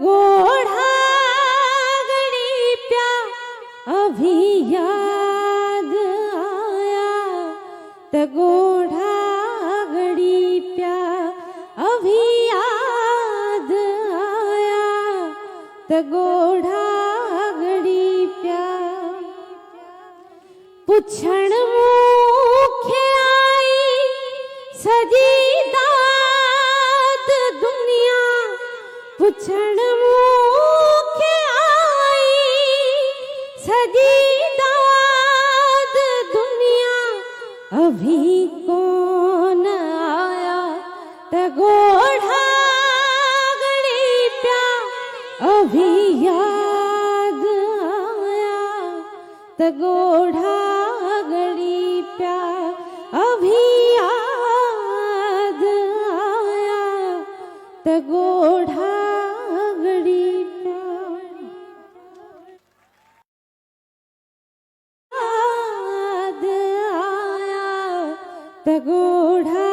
गोढ़ा गड़ी प्या अभी याद आया, गोढ़ा गड़ी प्या अभी याद आया, गोढ़ा गड़ी प्या पुछण मुखे आई सजी दाद दुनिया, पुछण मुखे आई सजी दाद दुनिया, अभी कौन आया गोढ़ा गड़ी प्या अभी याद आया, गोढ़ा गड़ी प्या अभी याद आया, गोढ़ा गड़ी प्या याद आया, गोढ़ा